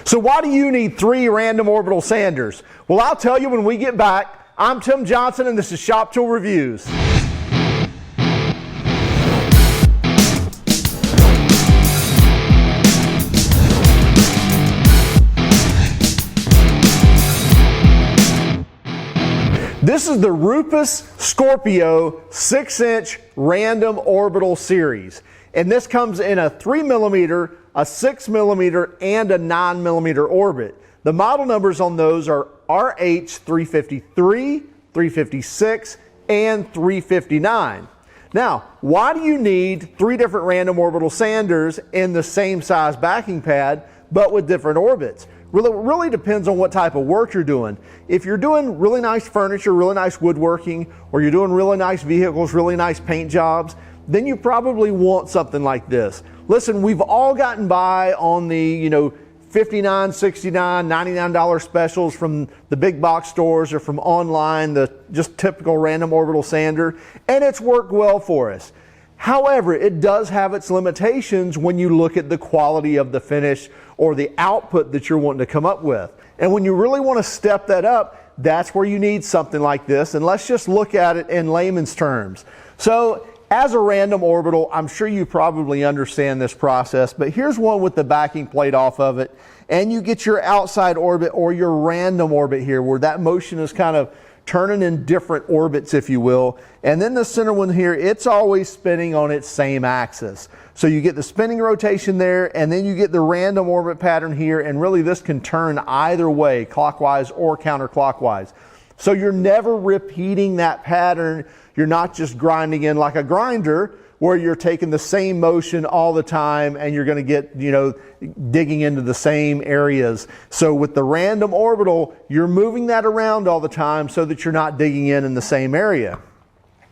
So why do you need 3 random orbital sanders? Well, I'll tell you when we get back. I'm Tim Johnson and this is Shop Tool Reviews. This is the Rupes Skorpio 6-inch random orbital series. And this comes in a 3mm, a 6mm, and a 9mm orbit. The model numbers on those are RH353, 356, and 359. Now, why do you need 3 different random orbital sanders in the same size backing pad, but with different orbits? Really depends on what type of work you're doing. If you're doing really nice furniture, really nice woodworking, or you're doing really nice vehicles, really nice paint jobs, then you probably want something like this. Listen, we've all gotten by on the, $59, $69, $99 specials from the big box stores or from online, the just typical random orbital sander, and it's worked well for us. However, it does have its limitations when you look at the quality of the finish or the output that you're wanting to come up with. And when you really want to step that up, that's where you need something like this. And let's just look at it in layman's terms. So as a random orbital, I'm sure you probably understand this process, but here's one with the backing plate off of it. And you get your outside orbit or your random orbit here where that motion is kind of turning in different orbits, if you will. And then the center one here, it's always spinning on its same axis. So you get the spinning rotation there, and then you get the random orbit pattern here, and really this can turn either way, clockwise or counterclockwise. So you're never repeating that pattern. You're not just grinding in like a grinder, where you're taking the same motion all the time and you're going to get, digging into the same areas. So with the random orbital, you're moving that around all the time so that you're not digging in the same area.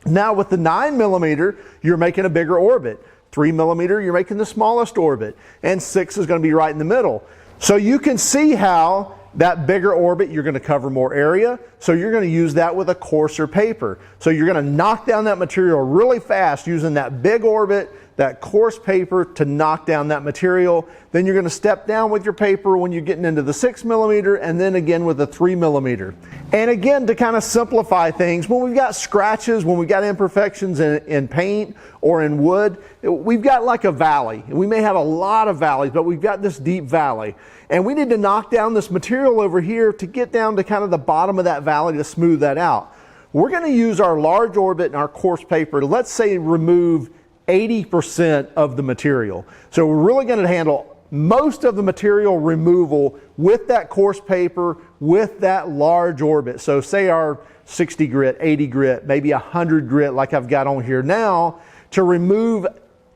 Now with the 9mm, you're making a bigger orbit. 3mm, you're making the smallest orbit. And 6 is going to be right in the middle. So you can see how that bigger orbit, you're going to cover more area, so you're going to use that with a coarser paper. So you're going to knock down that material really fast using that big orbit, that coarse paper to knock down that material. Then you're going to step down with your paper when you're getting into the 6mm, and then again with the 3mm. And again, to kind of simplify things, when we've got scratches, when we've got imperfections in paint or in wood, we've got like a valley. And we may have a lot of valleys, but we've got this deep valley. And we need to knock down this material over here to get down to kind of the bottom of that valley to smooth that out. We're going to use our large orbit and our coarse paper to, let's say, remove 80% of the material. So we're really going to handle most of the material removal with that coarse paper, with that large orbit. So say our 60 grit, 80 grit, maybe 100 grit like I've got on here now, to remove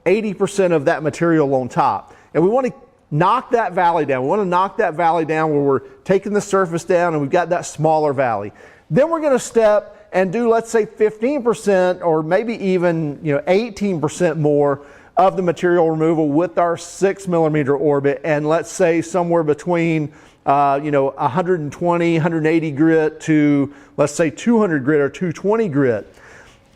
80% of that material on top. And we want to knock that valley down. We want to knock that valley down where we're taking the surface down and we've got that smaller valley. Then we're going to step and do, let's say, 15% or maybe even 18% more of the material removal with our 6mm orbit, and let's say somewhere between 120, 180 grit to, let's say, 200 grit or 220 grit.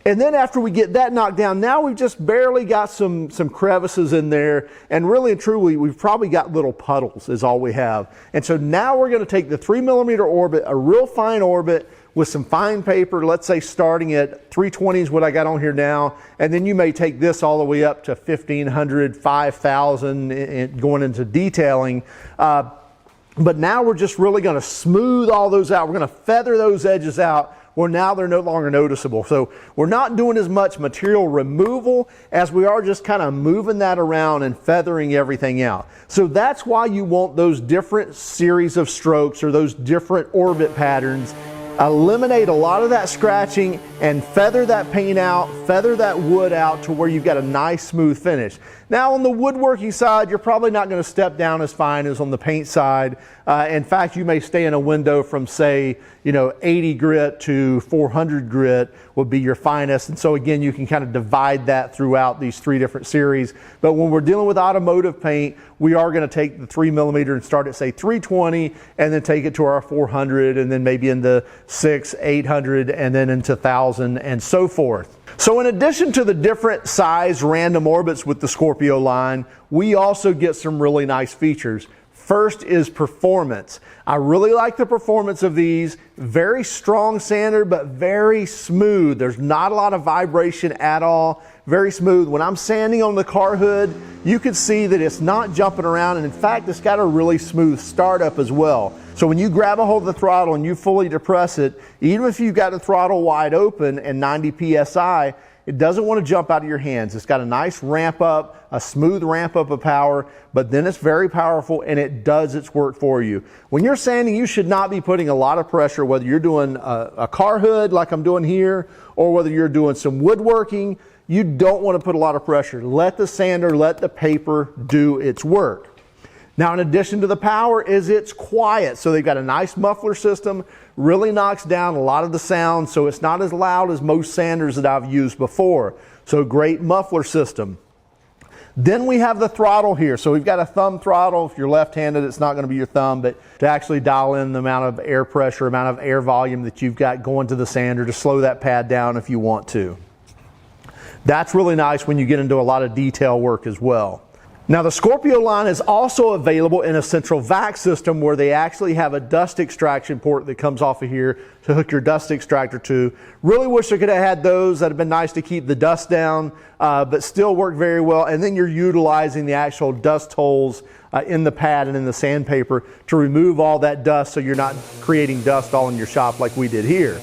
And then after we get that knocked down, now we've just barely got some crevices in there, and really and truly we've probably got little puddles is all we have. And so now we're going to take the 3mm orbit, a real fine orbit with some fine paper, let's say starting at 320 is what I got on here now, and then you may take this all the way up to 1,500, 5,000 going into detailing. But now we're just really going to smooth all those out. We're going to feather those edges out where now they're no longer noticeable. So we're not doing as much material removal as we are just kind of moving that around and feathering everything out. So that's why you want those different series of strokes or those different orbit patterns. Eliminate a lot of that scratching and feather that paint out, feather that wood out to where you've got a nice smooth finish. Now on the woodworking side, you're probably not going to step down as fine as on the paint side. In fact, you may stay in a window from, say, 80 grit to 400 grit would be your finest. And so again, you can kind of divide that throughout these 3 different series. But when we're dealing with automotive paint, we are going to take the 3mm and start at, say, 320 and then take it to our 400 and then maybe into 600, 800 and then into 1,000 and so forth. So in addition to the different size random orbits with the Skorpio line, we also get some really nice features. First is performance. I really like the performance of these. Very strong sander, but very smooth. There's not a lot of vibration at all. Very smooth. When I'm sanding on the car hood, you can see that it's not jumping around, and in fact, it's got a really smooth startup as well. So when you grab a hold of the throttle and you fully depress it, even if you've got the throttle wide open and 90 PSI, it doesn't want to jump out of your hands. It's got a nice ramp up, a smooth ramp up of power, but then it's very powerful and it does its work for you. When you're sanding, you should not be putting a lot of pressure, whether you're doing a car hood like I'm doing here, or whether you're doing some woodworking. You don't want to put a lot of pressure. Let the sander, let the paper do its work. Now, in addition to the power, it's quiet. So they've got a nice muffler system, really knocks down a lot of the sound, so it's not as loud as most sanders that I've used before. So great muffler system. Then we have the throttle here. So we've got a thumb throttle. If you're left-handed, it's not going to be your thumb, but to actually dial in the amount of air pressure, amount of air volume that you've got going to the sander to slow that pad down if you want to. That's really nice when you get into a lot of detail work as well. Now, the Skorpio line is also available in a central vac system where they actually have a dust extraction port that comes off of here to hook your dust extractor to. Really wish I could have had those. That'd have been nice to keep the dust down, but still work very well. And then you're utilizing the actual dust holes in the pad and in the sandpaper to remove all that dust so you're not creating dust all in your shop like we did here.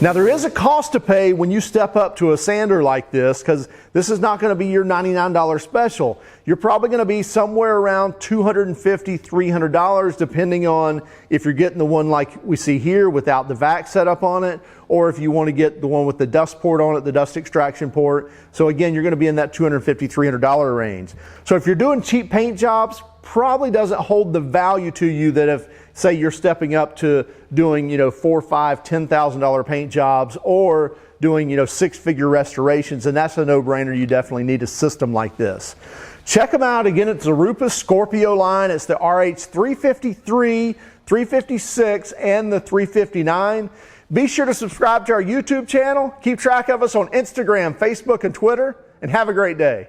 Now, there is a cost to pay when you step up to a sander like this, because this is not going to be your $99 special. You're probably going to be somewhere around $250, $300, depending on if you're getting the one like we see here without the vac setup on it, or if you want to get the one with the dust port on it, the dust extraction port. So again, you're going to be in that $250, $300 range. So if you're doing cheap paint jobs, probably doesn't hold the value to you that if, say, you're stepping up to doing, $4,000, $5,000, $10,000 paint jobs, or doing, six-figure restorations, and that's a no-brainer. You definitely need a system like this. Check them out. Again, it's the Rupes Skorpio line. It's the RH353, 356, and the 359. Be sure to subscribe to our YouTube channel. Keep track of us on Instagram, Facebook, and Twitter, and have a great day.